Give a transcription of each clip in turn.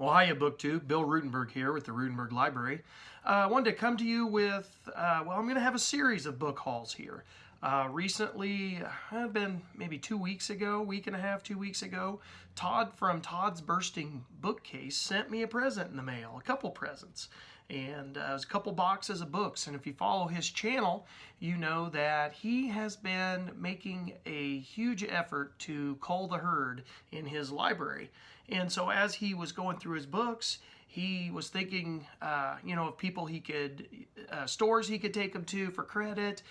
Well, hiya, BookTube. Bill Ruttenberg here with the Ruttenberg Library. I wanted to come to you with, I'm going to have a series of book hauls here. Recently, I've been maybe 2 weeks ago, week and a half, 2 weeks ago, Todd from Todd's Bursting Bookcase sent me a present in the mail, a couple presents. And it was a couple boxes of books. And if you follow his channel, you know that he has been making a huge effort to cull the herd in his library. And so as he was going through his books, he was thinking, of people he could, stores he could take them to for credit,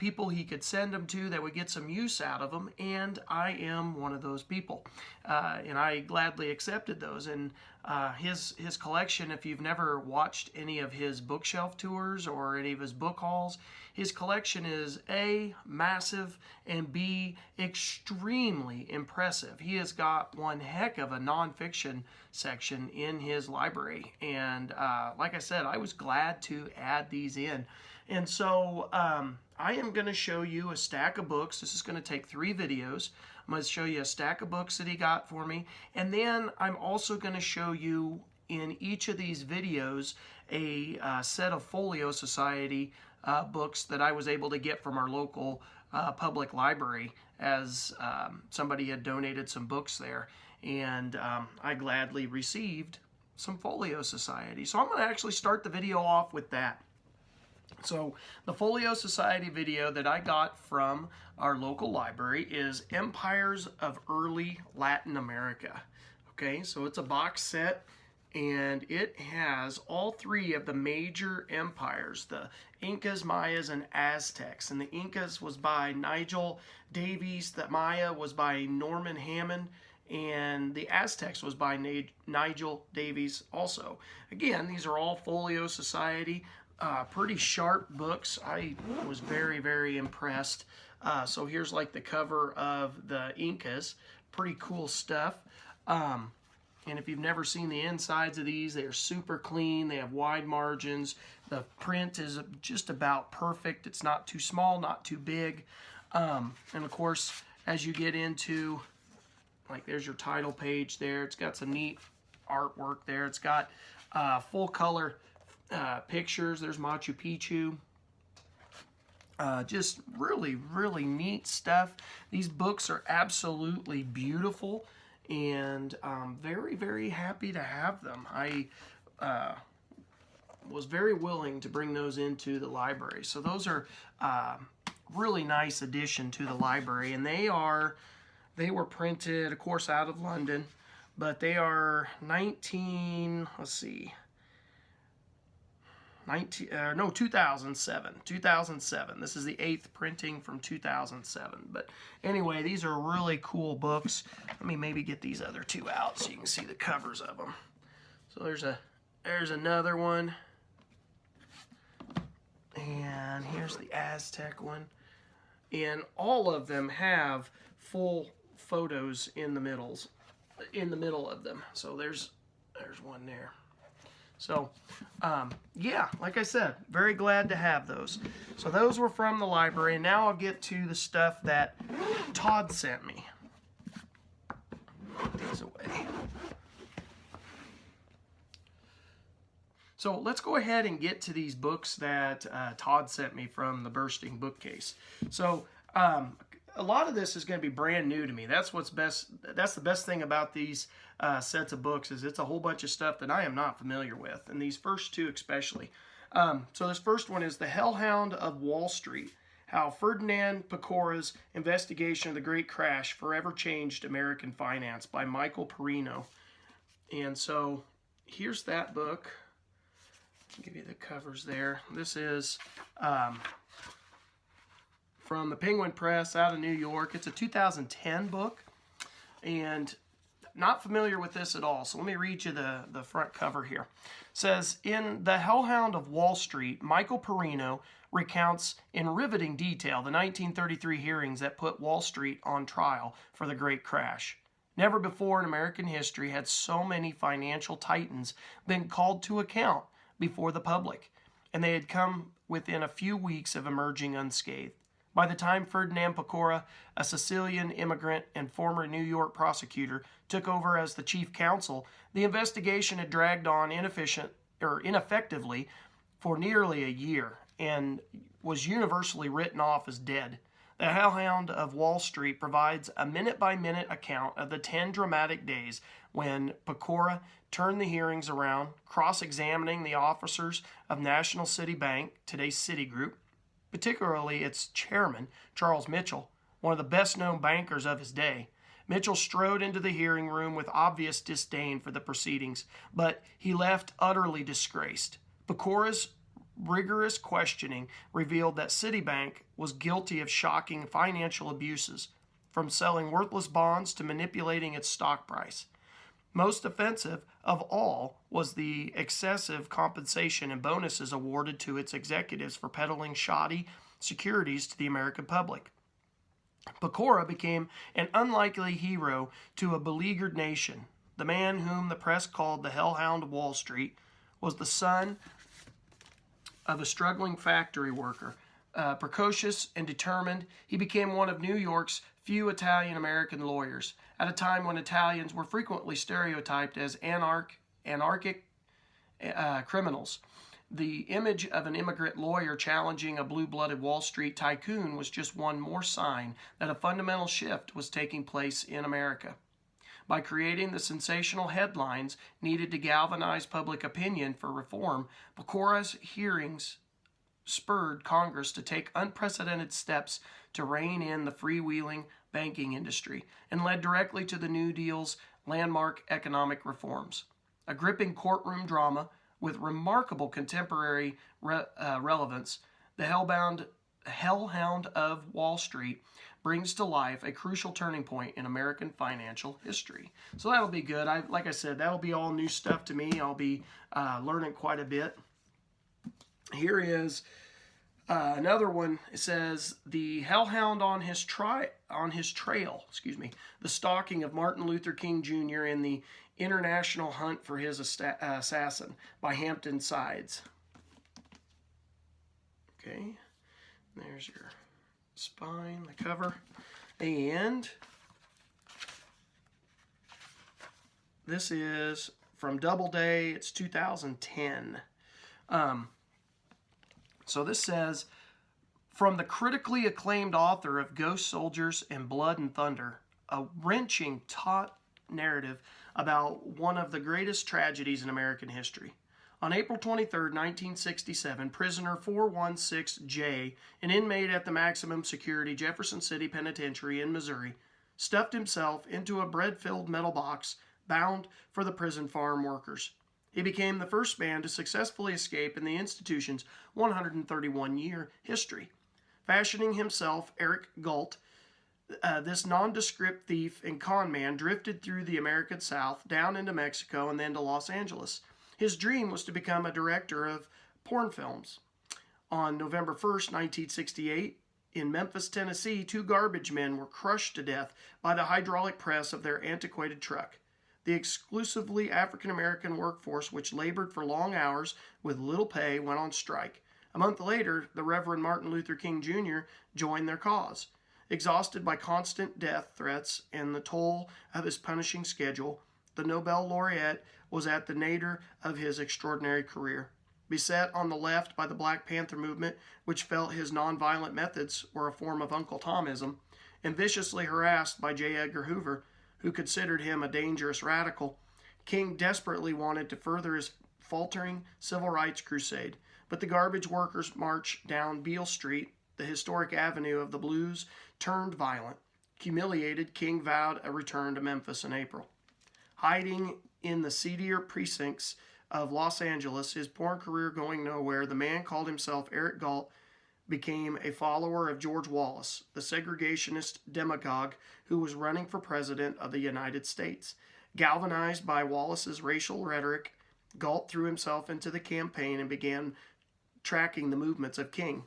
people he could send them to that would get some use out of them, and I am one of those people. And I gladly accepted those. And his collection, if you've never watched any of his bookshelf tours or any of his book hauls, his collection is A, massive, and B, extremely impressive. He has got one heck of a nonfiction section in his library. And like I said, I was glad to add these in. And so I am going to show you a stack of books. This is going to take 3 videos. I'm going to show you a stack of books that he got for me. And then I'm also going to show you in each of these videos a set of Folio Society books that I was able to get from our local public library, as somebody had donated some books there. And I gladly received some Folio Society. So I'm going to actually start the video off with that. So the Folio Society video that I got from our local library is Empires of Early Latin America. Okay, so it's a box set, and it has all 3 of the major empires, the Incas, Mayas, and Aztecs. And the Incas was by Nigel Davies, the Maya was by Norman Hammond, and the Aztecs was by Nigel Davies also. Again, these are all Folio Society. Pretty sharp books. I was very, very impressed. So here's like the cover of the Incas. Pretty cool stuff. And if you've never seen the insides of these, they are super clean. They have wide margins. The print is just about perfect. It's not too small, not too big. And of course, as you get into, like, there's your title page there. It's got some neat artwork there. It's got full color pictures. There's Machu Picchu. Just really, really neat stuff. These books are absolutely beautiful, and I'm very, very happy to have them. I was very willing to bring those into the library. So those are really nice addition to the library, and they were printed, of course, out of London, but they are 2007. 2007. This is the 8th printing from 2007. But anyway, these are really cool books. Let me maybe get these other 2 out so you can see the covers of them. So there's another one. And here's the Aztec one. And all of them have full photos in the middle of them. So there's one there. So, yeah, like I said, very glad to have those. So those were from the library. And now I'll get to the stuff that Todd sent me. Put these away. So let's go ahead and get to these books that Todd sent me from the Bursting Bookcase. So, a lot of this is going to be brand new to me. That's what's best. That's the best thing about these sets of books, is it's a whole bunch of stuff that I am not familiar with, and these first 2 especially. So this first one is The Hellhound of Wall Street: How Ferdinand Pecora's Investigation of the Great Crash Forever Changed American Finance, by Michael Perino. And so here's that book. I'll give you the covers there. This is from the Penguin Press out of New York. It's a 2010 book, and not familiar with this at all. So let me read you the front cover here. It says, in The Hellhound of Wall Street, Michael Perino recounts in riveting detail the 1933 hearings that put Wall Street on trial for the Great Crash. Never before in American history had so many financial titans been called to account before the public, and they had come within a few weeks of emerging unscathed. By the time Ferdinand Pecora, a Sicilian immigrant and former New York prosecutor, took over as the chief counsel, the investigation had dragged on ineffectively for nearly a year and was universally written off as dead. The Hellhound of Wall Street provides a minute-by-minute account of the 10 dramatic days when Pecora turned the hearings around, cross-examining the officers of National City Bank, today's Citigroup, particularly its chairman, Charles Mitchell, one of the best-known bankers of his day. Mitchell strode into the hearing room with obvious disdain for the proceedings, but he left utterly disgraced. Pecora's rigorous questioning revealed that Citibank was guilty of shocking financial abuses, from selling worthless bonds to manipulating its stock price. Most offensive of all was the excessive compensation and bonuses awarded to its executives for peddling shoddy securities to the American public. Pecora became an unlikely hero to a beleaguered nation. The man whom the press called the Hellhound of Wall Street was the son of a struggling factory worker. Precocious and determined, he became one of New York's few Italian-American lawyers, at a time when Italians were frequently stereotyped as anarchic criminals. The image of an immigrant lawyer challenging a blue-blooded Wall Street tycoon was just one more sign that a fundamental shift was taking place in America. By creating the sensational headlines needed to galvanize public opinion for reform, Pecora's hearings spurred Congress to take unprecedented steps to rein in the freewheeling banking industry and led directly to the New Deal's landmark economic reforms. A gripping courtroom drama with remarkable contemporary relevance, the Hellhound of Wall Street brings to life a crucial turning point in American financial history. So that'll be good. Like I said, that'll be all new stuff to me. I'll be learning quite a bit. Here is another one. It says, the Hellhound on his trail, the stalking of Martin Luther King Jr. in the international hunt for his assassin by Hampton Sides. Okay, there's your spine, the cover, and this is from Doubleday. It's 2010. So this says, from the critically acclaimed author of Ghost Soldiers and Blood and Thunder, a wrenching, taut narrative about one of the greatest tragedies in American history. On April 23, 1967, prisoner 416J, an inmate at the maximum security Jefferson City Penitentiary in Missouri, stuffed himself into a bread-filled metal box bound for the prison farm workers. He became the first man to successfully escape in the institution's 131-year history. Fashioning himself Eric Galt, this nondescript thief and con man drifted through the American South, down into Mexico, and then to Los Angeles. His dream was to become a director of porn films. On November 1st, 1968, in Memphis, Tennessee, 2 garbage men were crushed to death by the hydraulic press of their antiquated truck. The exclusively African-American workforce, which labored for long hours with little pay, went on strike. A month later, the Reverend Martin Luther King Jr. joined their cause. Exhausted by constant death threats and the toll of his punishing schedule, the Nobel laureate was at the nadir of his extraordinary career. Beset on the left by the Black Panther movement, which felt his nonviolent methods were a form of Uncle Tomism, and viciously harassed by J. Edgar Hoover, who considered him a dangerous radical, King desperately wanted to further his faltering civil rights crusade. But the garbage workers' march down Beale Street, the historic avenue of the blues, turned violent. Humiliated, King vowed a return to Memphis in April. Hiding in the seedier precincts of Los Angeles, his porn career going nowhere, the man called himself Eric Galt, became a follower of George Wallace, the segregationist demagogue who was running for president of the United States. Galvanized by Wallace's racial rhetoric, Galt threw himself into the campaign and began tracking the movements of King.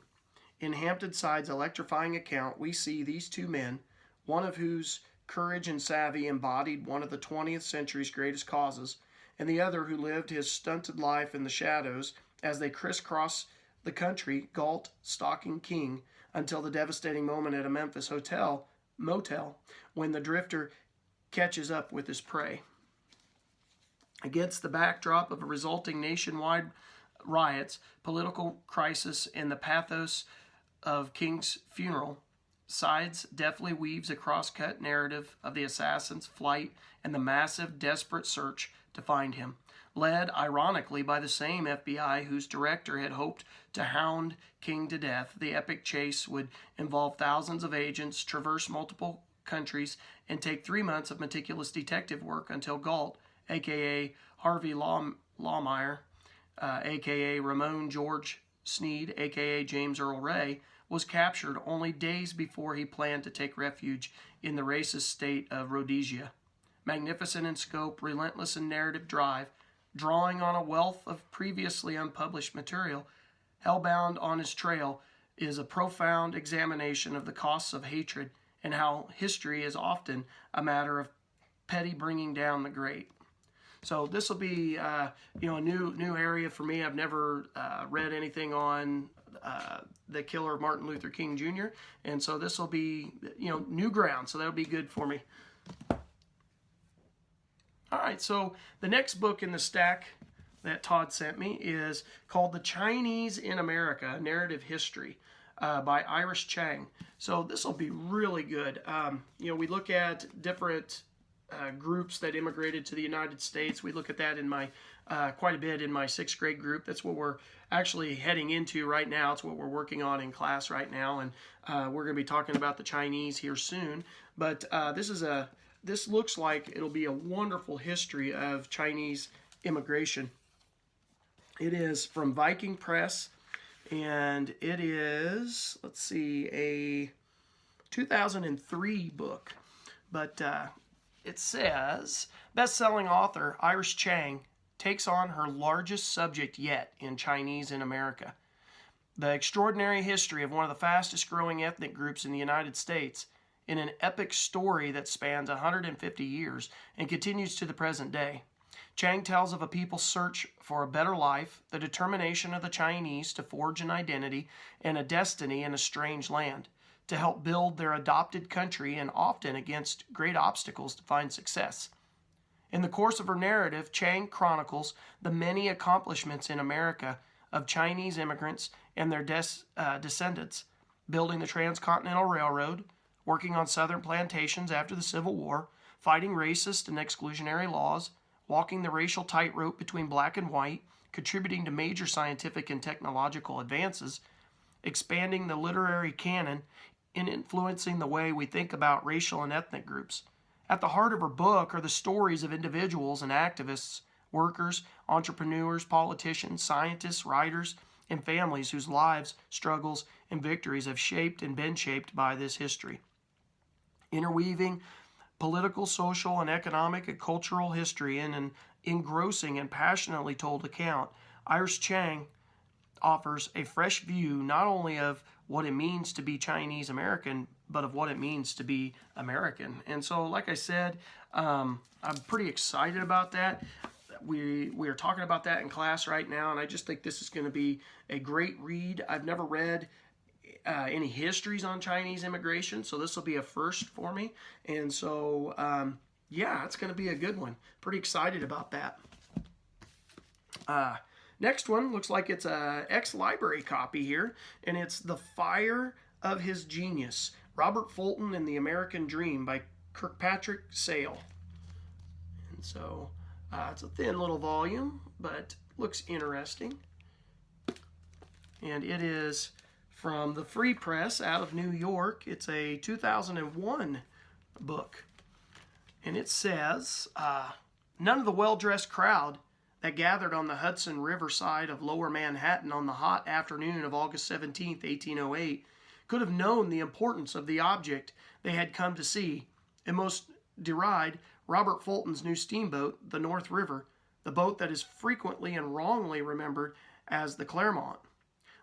In Hampton Sides' electrifying account, we see these 2 men, one of whose courage and savvy embodied one of the 20th century's greatest causes, and the other who lived his stunted life in the shadows as they crisscross the country, Galt stalking King, until the devastating moment at a Memphis motel, when the drifter catches up with his prey. Against the backdrop of a resulting nationwide riots, political crisis, and the pathos of King's funeral, Sides deftly weaves a cross-cut narrative of the assassin's flight and the massive, desperate search to find him, led, ironically, by the same FBI whose director had hoped to hound King to death. The epic chase would involve thousands of agents, traverse multiple countries, and take 3 months of meticulous detective work until Galt, a.k.a. Harvey Lawmeyer, a.k.a. Ramon George Sneed, a.k.a. James Earl Ray, was captured only days before he planned to take refuge in the racist state of Rhodesia. Magnificent in scope, relentless in narrative drive, drawing on a wealth of previously unpublished material, Hellbound on His Trail is a profound examination of the costs of hatred and how history is often a matter of petty bringing down the great. So this will be, a new area for me. I've never read anything on the killer of Martin Luther King Jr. And so this will be, new ground. So that'll be good for me. All right, so the next book in the stack that Todd sent me is called The Chinese in America, Narrative History by Iris Chang. So this will be really good. We look at different groups that immigrated to the United States. We look at that in my quite a bit in my 6th grade group. That's what we're actually heading into right now. It's what we're working on in class right now, and we're going to be talking about the Chinese here soon. But this looks like it'll be a wonderful history of Chinese immigration. It is from Viking Press, and it is, a 2003 book. But it says, best-selling author Iris Chang takes on her largest subject yet in Chinese in America. The extraordinary history of one of the fastest-growing ethnic groups in the United States in an epic story that spans 150 years and continues to the present day. Chang tells of a people's search for a better life, the determination of the Chinese to forge an identity and a destiny in a strange land, to help build their adopted country and often against great obstacles to find success. In the course of her narrative, Chang chronicles the many accomplishments in America of Chinese immigrants and their descendants, building the Transcontinental Railroad, working on southern plantations after the Civil War, fighting racist and exclusionary laws, walking the racial tightrope between black and white, contributing to major scientific and technological advances, expanding the literary canon, and influencing the way we think about racial and ethnic groups. At the heart of her book are the stories of individuals and activists, workers, entrepreneurs, politicians, scientists, writers, and families whose lives, struggles, and victories have shaped and been shaped by this history. Interweaving political, social, and economic and cultural history in an engrossing and passionately told account, Iris Chang offers a fresh view not only of what it means to be Chinese American, but of what it means to be American. And so, like I said, I'm pretty excited about that. We are talking about that in class right now, and I just think this is going to be a great read. I've never read any histories on Chinese immigration, so this will be a first for me. And so, it's going to be a good one. Pretty excited about that. Next one looks like it's a ex-library copy here, and it's The Fire of His Genius, Robert Fulton and the American Dream by Kirkpatrick Sale. And so it's a thin little volume, but looks interesting. And it is from the Free Press out of New York. It's a 2001 book. And it says, none of the well-dressed crowd that gathered on the Hudson River side of Lower Manhattan on the hot afternoon of August 17, 1808, could have known the importance of the object they had come to see, and most deride Robert Fulton's new steamboat, the North River, the boat that is frequently and wrongly remembered as the Clermont.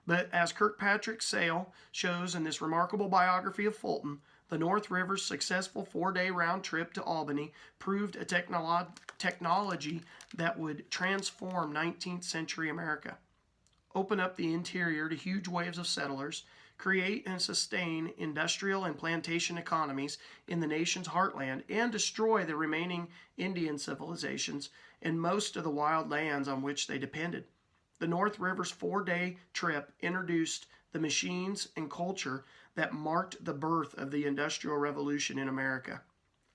But as Kirkpatrick Sale shows in this remarkable biography of Fulton, the North River's successful 4-day round trip to Albany proved a technology that would transform 19th century America. open up the interior to huge waves of settlers, create and sustain industrial and plantation economies in the nation's heartland, and destroy the remaining Indian civilizations and most of the wild lands on which they depended. The North River's 4-day trip introduced the machines and culture that marked the birth of the Industrial Revolution in America.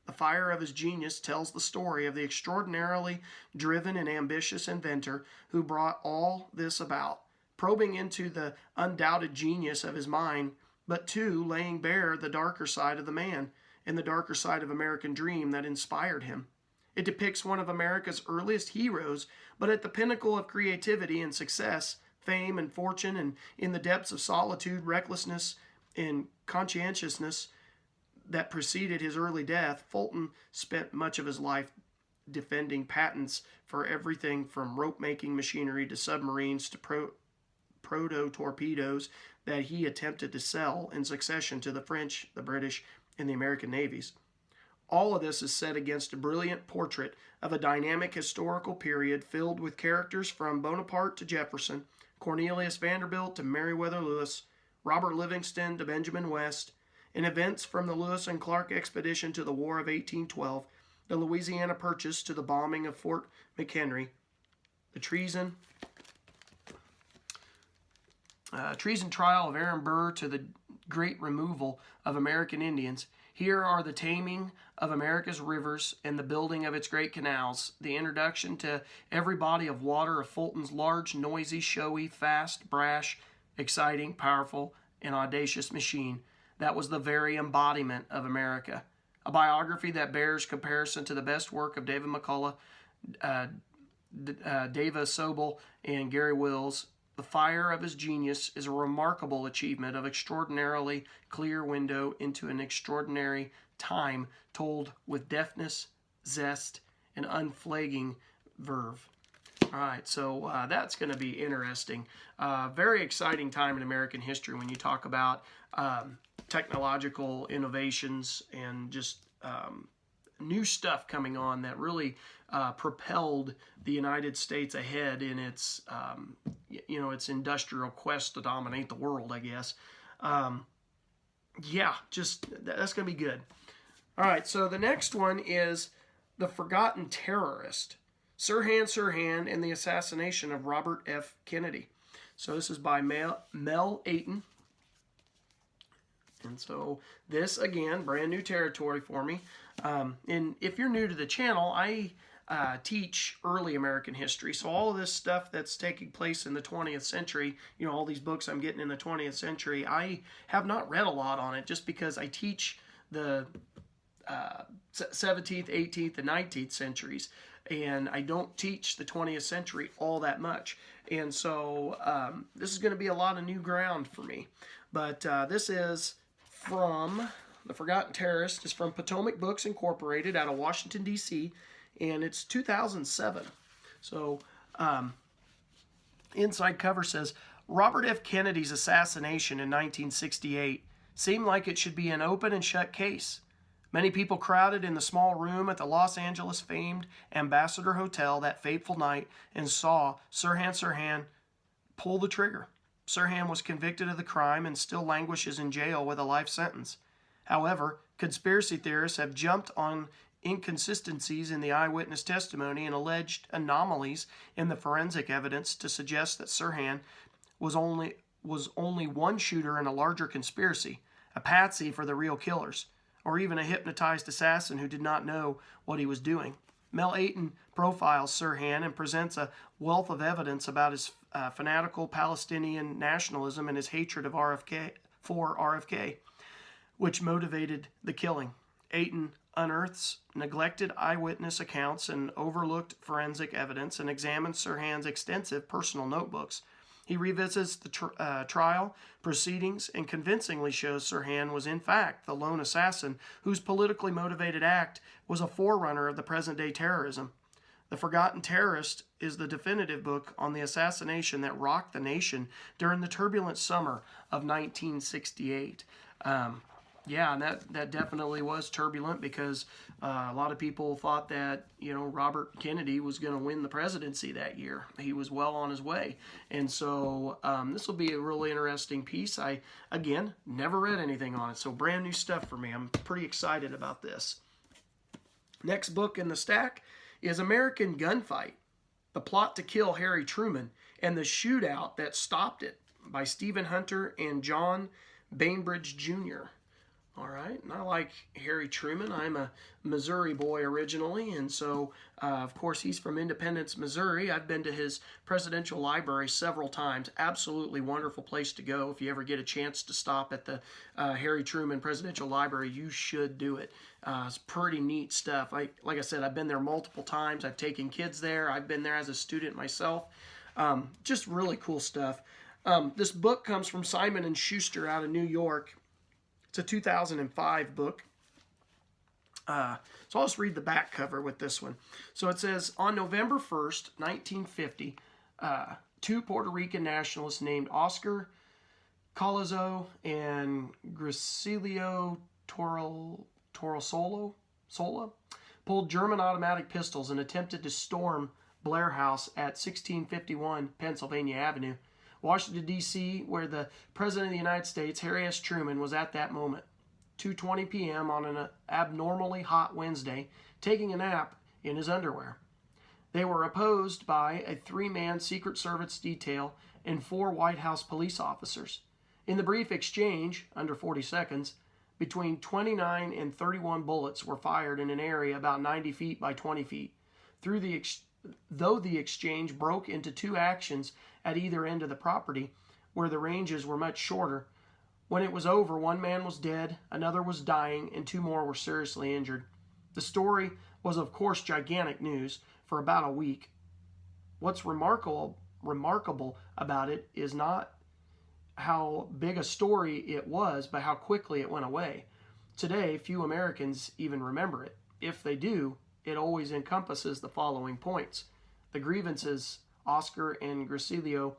The fire of his genius tells the story of the extraordinarily driven and ambitious inventor who brought all this about, probing into the undoubted genius of his mind, but too laying bare the darker side of the man and the darker side of American dream that inspired him. It depicts one of America's earliest heroes, but at the pinnacle of creativity and success, fame and fortune, and in the depths of solitude, recklessness, and conscientiousness that preceded his early death, Fulton spent much of his life defending patents for everything from rope-making machinery to submarines to proto-torpedoes that he attempted to sell in succession to the French, the British, and the American navies. All of this is set against a brilliant portrait of a dynamic historical period filled with characters from Bonaparte to Jefferson, Cornelius Vanderbilt to Meriwether Lewis, Robert Livingston to Benjamin West, and events from the Lewis and Clark expedition to the War of 1812, the Louisiana Purchase to the bombing of Fort McHenry, the treason trial of Aaron Burr to the great removal of American Indians. Here are the taming of America's rivers and the building of its great canals, the introduction to every body of water of Fulton's large, noisy, showy, fast, brash, exciting, powerful, and audacious machine that was the very embodiment of America. A biography that bears comparison to the best work of David McCullough, Dava Sobel, and Gary Wills. The fire of his genius is a remarkable achievement of extraordinarily clear window into an extraordinary time told with deftness, zest, and unflagging verve. All right, so that's going to be interesting. Very exciting time in American history when you talk about technological innovations and just new stuff coming on that really propelled the United States ahead in its, its industrial quest to dominate the world, I guess. Yeah, just that's going to be good. All right, so the next one is The Forgotten Terrorist, Sirhan and the Assassination of Robert F. Kennedy. So this is by Mel Ayton. And so this, again, brand new territory for me. And if you're new to the channel, I teach early American history. So all of this stuff that's taking place in the 20th century, all these books I'm getting in the 20th century, I have not read a lot on it just because I teach the 17th, 18th, and 19th centuries. And I don't teach the 20th century all that much. And so this is going to be a lot of new ground for me. But this is from The Forgotten Terrorist. It's from Potomac Books Incorporated out of Washington, D.C., and it's 2007. So inside cover says, Robert F. Kennedy's assassination in 1968 seemed like it should be an open and shut case. Many people crowded in the small room at the Los Angeles famed Ambassador Hotel that fateful night and saw Sirhan pull the trigger. Sirhan was convicted of the crime and still languishes in jail with a life sentence. However, conspiracy theorists have jumped on inconsistencies in the eyewitness testimony and alleged anomalies in the forensic evidence to suggest that Sirhan was only one shooter in a larger conspiracy, a patsy for the real killers, or even a hypnotized assassin who did not know what he was doing. Mel Ayton profiles Sirhan and presents a wealth of evidence about his fanatical Palestinian nationalism and his hatred of RFK, which motivated the killing. Ayton unearths neglected eyewitness accounts and overlooked forensic evidence and examines Sirhan's extensive personal notebooks. He revisits the trial proceedings and convincingly shows Sirhan was in fact the lone assassin whose politically motivated act was a forerunner of the present-day terrorism. The Forgotten Terrorist is the definitive book on the assassination that rocked the nation during the turbulent summer of 1968. Yeah, and that definitely was turbulent because a lot of people thought that, Robert Kennedy was going to win the presidency that year. He was well on his way. And so this will be a really interesting piece. I, again, never read anything on it, so brand new stuff for me. I'm pretty excited about this. Next book in the stack is American Gunfight, The Plot to Kill Harry Truman and the Shootout That Stopped It by Stephen Hunter and John Bainbridge Jr. All right, and I like Harry Truman. I'm a Missouri boy originally, and so, of course, he's from Independence, Missouri. I've been to his presidential library several times. Absolutely wonderful place to go. If you ever get a chance to stop at the Harry Truman Presidential Library, you should do it. It's pretty neat stuff. Like I said, I've been there multiple times. I've taken kids there. I've been there as a student myself. Just really cool stuff. This book comes from Simon & Schuster out of New York. It's a 2005 book. So I'll just read the back cover with this one. So it says, on November 1st, 1950, two Puerto Rican nationalists named Oscar Collazo and Gracilio Sola pulled German automatic pistols and attempted to storm Blair House at 1651 Pennsylvania Avenue, Washington, D.C., where the President of the United States, Harry S. Truman, was at that moment, 2:20 p.m. on an abnormally hot Wednesday, taking a nap in his underwear. They were opposed by a 3-man Secret Service detail and 4 White House police officers. In the brief exchange, under 40 seconds, between 29 and 31 bullets were fired in an area about 90 feet by 20 feet. Though the exchange broke into 2 actions at either end of the property, where the ranges were much shorter, when it was over, 1 man was dead, another was dying, and 2 more were seriously injured. The story was, of course, gigantic news for about a week. What's remarkable about it is not how big a story it was, but how quickly it went away. Today, few Americans even remember it. If they do, it always encompasses the following points. The grievances Oscar and Gracilio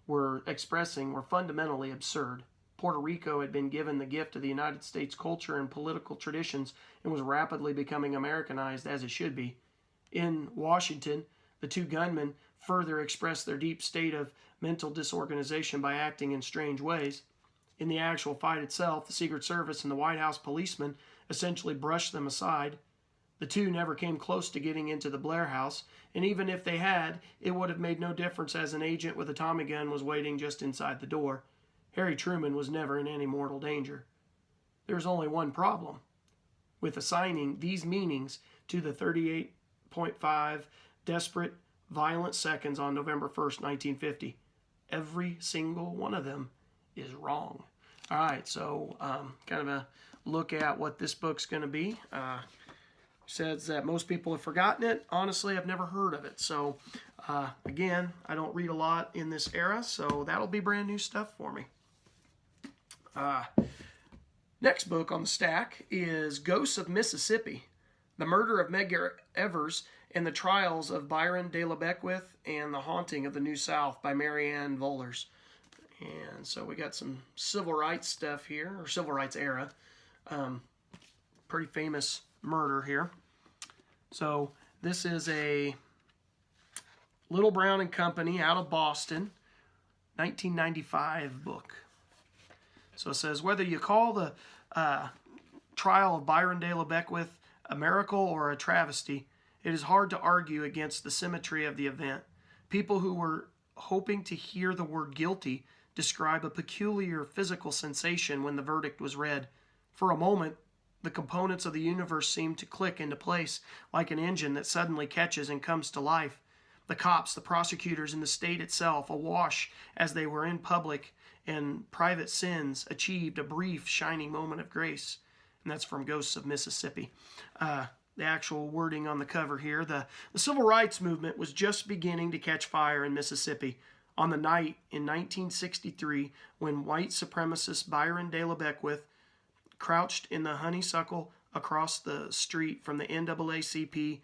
were expressing were fundamentally absurd. Puerto Rico had been given the gift of the United States culture and political traditions and was rapidly becoming Americanized, as it should be. In Washington, the 2 gunmen further expressed their deep state of mental disorganization by acting in strange ways. In the actual fight itself, the Secret Service and the White House policemen essentially brushed them aside. The 2 never came close to getting into the Blair House, and even if they had, it would have made no difference as an agent with a Tommy gun was waiting just inside the door. Harry Truman was never in any mortal danger. There's only one problem with assigning these meanings to the 38.5 desperate, violent seconds on November 1st, 1950. Every single one of them is wrong. All right, so kind of a look at what this book's going to be. Says that most people have forgotten it. Honestly, I've never heard of it. So, again, I don't read a lot in this era, so that'll be brand new stuff for me. Next book on the stack is Ghosts of Mississippi, The Murder of Medgar Evers and the Trials of Byron de la Beckwith and the Haunting of the New South by Marianne Vollers. And so we got some civil rights stuff here, or civil rights era. Pretty famous murder here. So this is a Little Brown and Company out of Boston, 1995 book. So it says, whether you call the trial of Byron de la Beckwith a miracle or a travesty, it is hard to argue against the symmetry of the event. People who were hoping to hear the word guilty describe a peculiar physical sensation when the verdict was read. For a moment, the components of the universe seemed to click into place like an engine that suddenly catches and comes to life. The cops, the prosecutors, and the state itself, awash as they were in public and private sins, achieved a brief, shining moment of grace. And that's from Ghosts of Mississippi. The actual wording on the cover here. The civil rights movement was just beginning to catch fire in Mississippi on the night in 1963 when white supremacist Byron de la Beckwith crouched in the honeysuckle across the street from the NAACP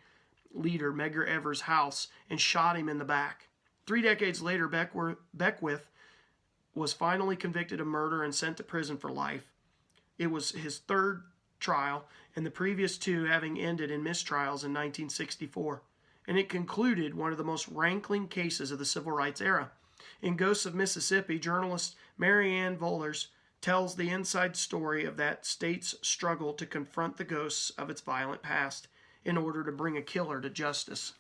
leader Medgar Evers' house and shot him in the back. 3 decades later, Beckwith was finally convicted of murder and sent to prison for life. It was his third trial, and the previous two having ended in mistrials in 1964. And it concluded one of the most rankling cases of the Civil Rights era. In Ghosts of Mississippi, journalist Mary Ann Vollers tells the inside story of that state's struggle to confront the ghosts of its violent past in order to bring a killer to justice.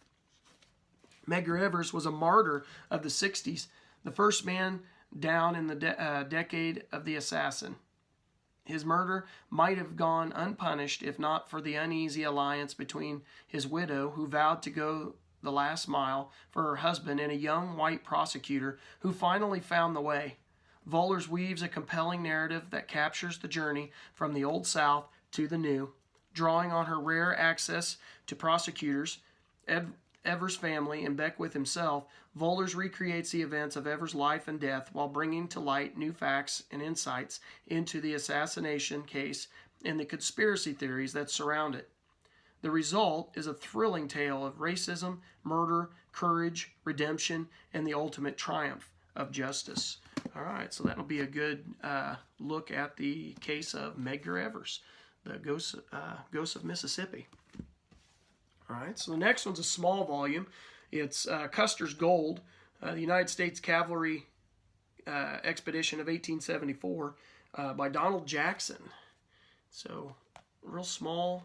Medgar Evers was a martyr of the 60s, the first man down in the decade of the assassin. His murder might have gone unpunished if not for the uneasy alliance between his widow, who vowed to go the last mile for her husband, and a young white prosecutor who finally found the way. Vollers weaves a compelling narrative that captures the journey from the Old South to the New, drawing on her rare access to prosecutors, Evers' family, and Beckwith himself. Vollers recreates the events of Evers' life and death while bringing to light new facts and insights into the assassination case and the conspiracy theories that surround it. The result is a thrilling tale of racism, murder, courage, redemption, and the ultimate triumph of justice. All right, so that'll be a good look at the case of Medgar Evers, the Ghosts of Mississippi. All right, so the next one's a small volume. It's Custers Gold, the United States Cavalry Expedition of 1874 by Donald Jackson. So, real small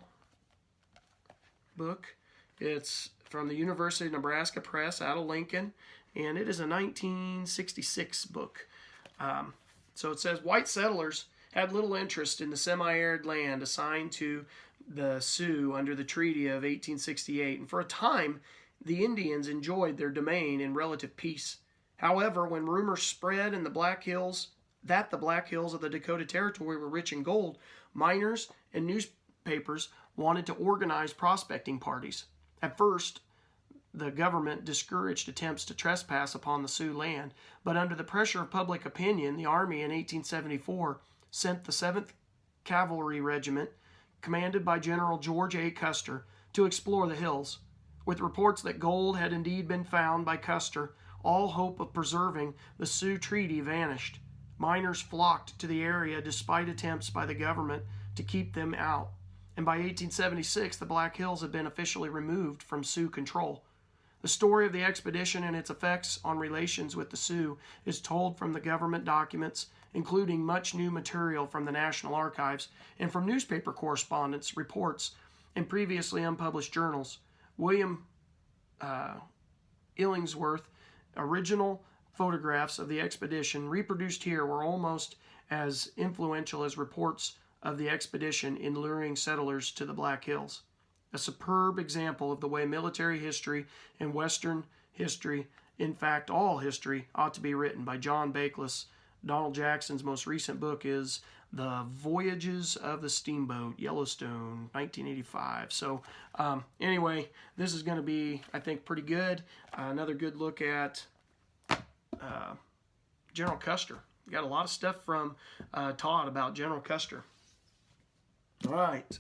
book. It's from the University of Nebraska Press out of Lincoln, and it is a 1966 book. So it says, white settlers had little interest in the semi-arid land assigned to the Sioux under the Treaty of 1868, and for a time the Indians enjoyed their domain in relative peace. However, when rumors spread in the Black Hills that the Black Hills of the Dakota Territory were rich in gold, miners and newspapers wanted to organize prospecting parties. At first, the government discouraged attempts to trespass upon the Sioux land, but under the pressure of public opinion, the Army in 1874 sent the 7th Cavalry Regiment, commanded by General George A. Custer, to explore the hills. With reports that gold had indeed been found by Custer, all hope of preserving the Sioux Treaty vanished. Miners flocked to the area despite attempts by the government to keep them out, and by 1876 the Black Hills had been officially removed from Sioux control. The story of the expedition and its effects on relations with the Sioux is told from the government documents, including much new material from the National Archives and from newspaper correspondence, reports, and previously unpublished journals. William Illingsworth original photographs of the expedition reproduced here were almost as influential as reports of the expedition in luring settlers to the Black Hills. A superb example of the way military history and Western history, in fact all history, ought to be written by John Bakeless. Donald Jackson's most recent book is The Voyages of the Steamboat, Yellowstone, 1985. So anyway, this is going to be, I think, pretty good. Another good look at General Custer. We got a lot of stuff from Todd about General Custer. All right.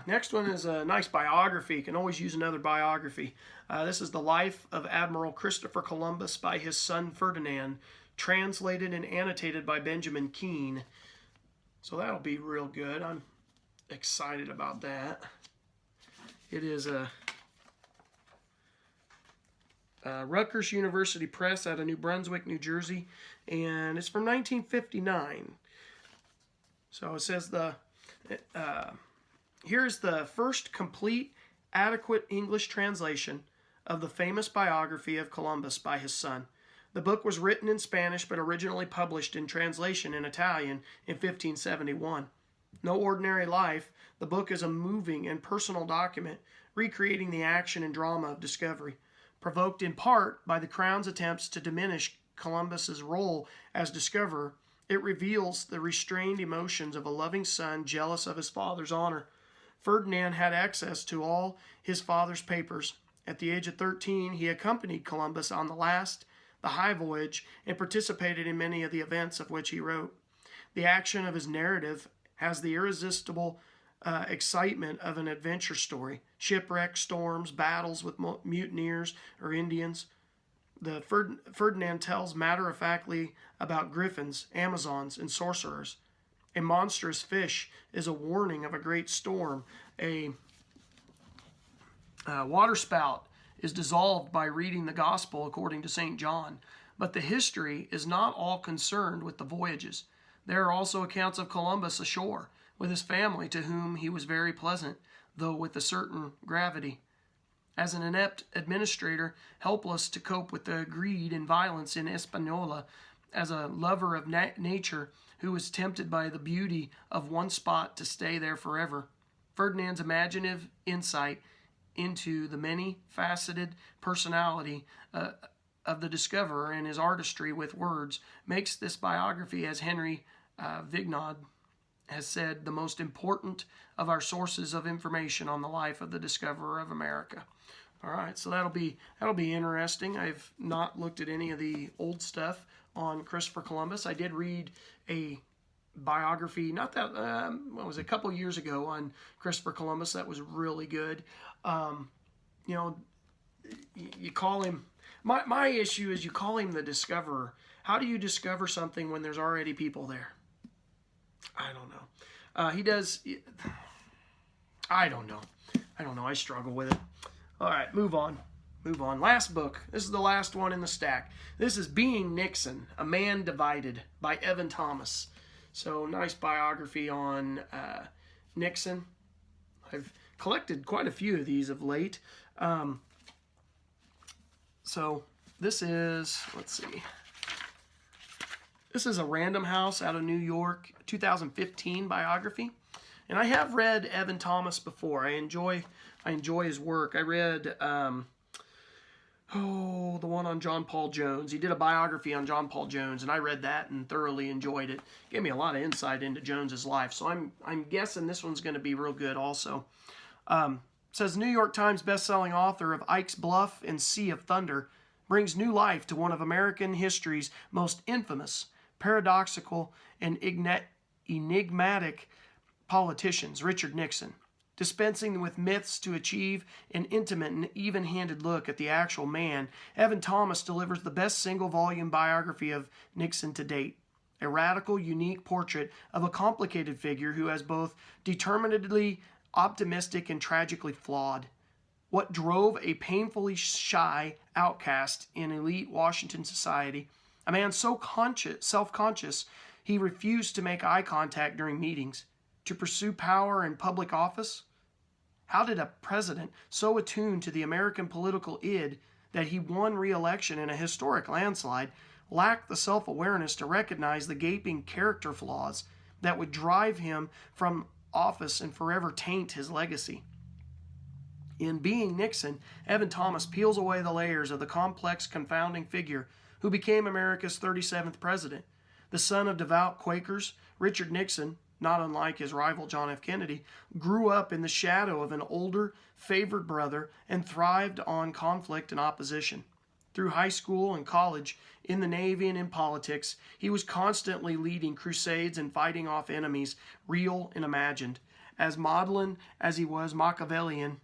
Next one is a nice biography. You can always use another biography. This is The Life of Admiral Christopher Columbus by his son Ferdinand, translated and annotated by Benjamin Keene. So that'll be real good. I'm excited about that. It is a Rutgers University Press out of New Brunswick, New Jersey, and it's from 1959. So it says here's the first complete, adequate English translation of the famous biography of Columbus by his son. The book was written in Spanish but originally published in translation in Italian in 1571. No ordinary life, the book is a moving and personal document recreating the action and drama of discovery, provoked in part by the Crown's attempts to diminish Columbus's role as discoverer. It reveals the restrained emotions of a loving son jealous of his father's honor. Ferdinand had access to all his father's papers. At the age of 13, he accompanied Columbus on the high voyage, and participated in many of the events of which he wrote. The action of his narrative has the irresistible excitement of an adventure story. Shipwreck, storms, battles with mutineers or Indians. Ferdinand tells matter-of-factly about griffins, Amazons, and sorcerers. A monstrous fish is a warning of a great storm. A waterspout is dissolved by reading the gospel according to St. John. But the history is not all concerned with the voyages. There are also accounts of Columbus ashore with his family, to whom he was very pleasant, though with a certain gravity. As an inept administrator, helpless to cope with the greed and violence in Hispaniola, as a lover of nature who was tempted by the beauty of one spot to stay there forever, Ferdinand's imaginative insight into the many-faceted personality of the discoverer and his artistry with words makes this biography, as Henry Vignaud has said, the most important of our sources of information on the life of the discoverer of America. All right, so that'll be interesting. I've not looked at any of the old stuff on Christopher Columbus. I did read a biography, not that, what was it, a couple years ago on Christopher Columbus. That was really good. You know, you call him, my issue is you call him the discoverer. How do you discover something when there's already people there? I don't know. He does, I don't know. I struggle with it. All right, move on. Last book. This is the last one in the stack. This is Being Nixon, A Man Divided by Evan Thomas. So, nice biography on Nixon. I've collected quite a few of these of late. So, this is, let's see. This is a Random House out of New York, 2015 biography. And I have read Evan Thomas before. I enjoy his work. I read, the one on John Paul Jones. He did a biography on John Paul Jones, and I read that and thoroughly enjoyed it. Gave me a lot of insight into Jones's life. So I'm guessing this one's going to be real good also. Says New York Times bestselling author of Ike's Bluff and Sea of Thunder brings new life to one of American history's most infamous, paradoxical, and enigmatic politicians, Richard Nixon. Dispensing with myths to achieve an intimate and even-handed look at the actual man, Evan Thomas delivers the best single-volume biography of Nixon to date. A radical, unique portrait of a complicated figure who is both determinedly optimistic and tragically flawed. What drove a painfully shy outcast in elite Washington society, a man so self-conscious he refused to make eye contact during meetings, to pursue power and public office? How did a president so attuned to the American political id that he won re-election in a historic landslide lack the self-awareness to recognize the gaping character flaws that would drive him from office and forever taint his legacy? In Being Nixon, Evan Thomas peels away the layers of the complex, confounding figure who became America's 37th president. The son of devout Quakers, Richard Nixon, not unlike his rival John F. Kennedy, grew up in the shadow of an older, favored brother and thrived on conflict and opposition. Through high school and college, in the Navy and in politics, he was constantly leading crusades and fighting off enemies, real and imagined. As maudlin as he was Machiavellian,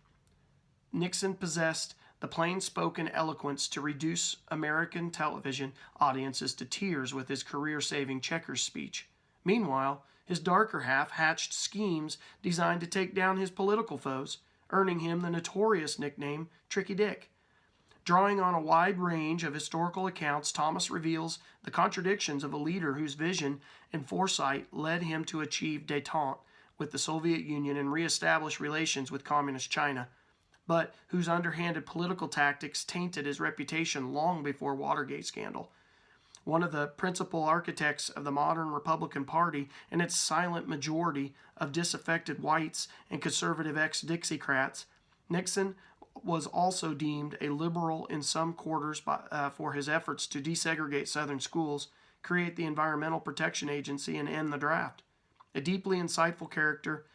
Nixon possessed the plain-spoken eloquence to reduce American television audiences to tears with his career-saving checkers speech. Meanwhile, his darker half hatched schemes designed to take down his political foes, earning him the notorious nickname Tricky Dick. Drawing on a wide range of historical accounts, Thomas reveals the contradictions of a leader whose vision and foresight led him to achieve détente with the Soviet Union and reestablish relations with Communist China, but whose underhanded political tactics tainted his reputation long before Watergate scandal. One of the principal architects of the modern Republican Party and its silent majority of disaffected whites and conservative ex-Dixiecrats, Nixon was also deemed a liberal in some quarters for his efforts to desegregate Southern schools, create the Environmental Protection Agency, and end the draft. A deeply insightful character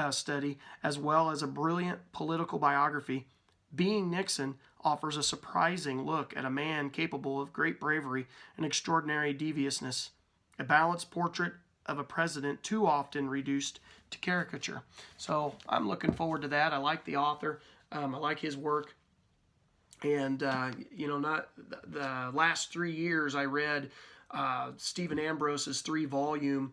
study, as well as a brilliant political biography, Being Nixon offers a surprising look at a man capable of great bravery and extraordinary deviousness, a balanced portrait of a president too often reduced to caricature. So I'm looking forward to that. I like the author. I like his work. And, not the last 3 years I read Stephen Ambrose's 3-volume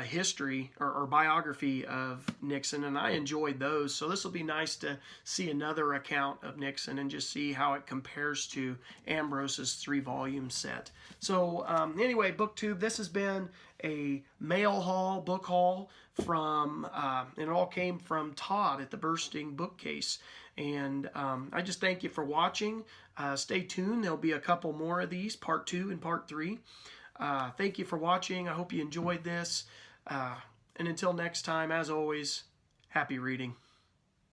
history or biography of Nixon, and I enjoyed those. So this will be nice to see another account of Nixon and just see how it compares to Ambrose's 3-volume set. So anyway, BookTube, this has been a book haul from, and it all came from Todd at the Bursting Bookcase. And I just thank you for watching. Stay tuned. There'll be a couple more of these, part 2 and part 3. Thank you for watching. I hope you enjoyed this. And until next time, as always, happy reading.